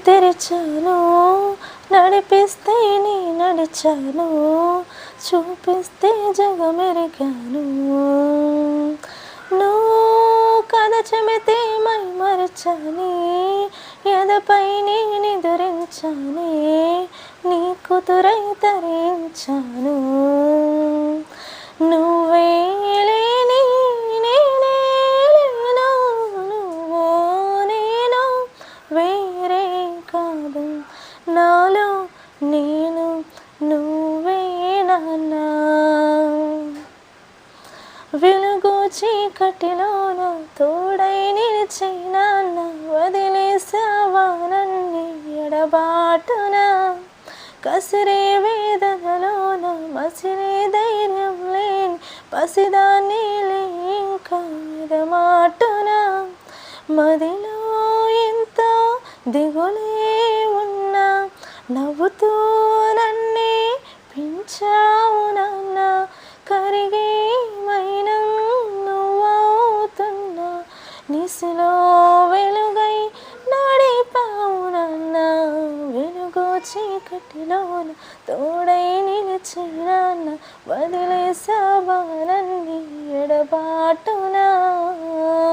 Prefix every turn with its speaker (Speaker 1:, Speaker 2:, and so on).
Speaker 1: తెరిచాను, నడిపిస్తే నీ నడిచాను, చూపిస్తే జగమెరిగాను. నువ్వు కథ చెబితే మై మరచాని, ఎదపై నీ నిదురించానే, నీ కుతురై తరించాను. నువ్వే లేని నేనే లేను, నువ్వో నేను వేరే కాదు, నాలో నేను నువ్వే నాన్నా. వెలుగు చీకటిలోన తోడై నిలిచి నాన్న, వదిలేసావా నన్ని ఎడబాటున. కసిరే వేదనలోన మసిరే ధైర్యం లేని పసిదాన్నిలే ఇంకా ఎదమాటున. మదిలో ఎంతో దిగులే ఉన్నా, నవ్వుతూ నన్నే పెంచావు నాన్న. కరిగే మైనం నువ్వవుతున్నా, నిసిలో వెలుగై నడిపావు నాన్న. వెలుగు చీకటిలోన తోడై నిలిచి నాన్న, వదిలేసావా నన్ని ఎడబాటునా.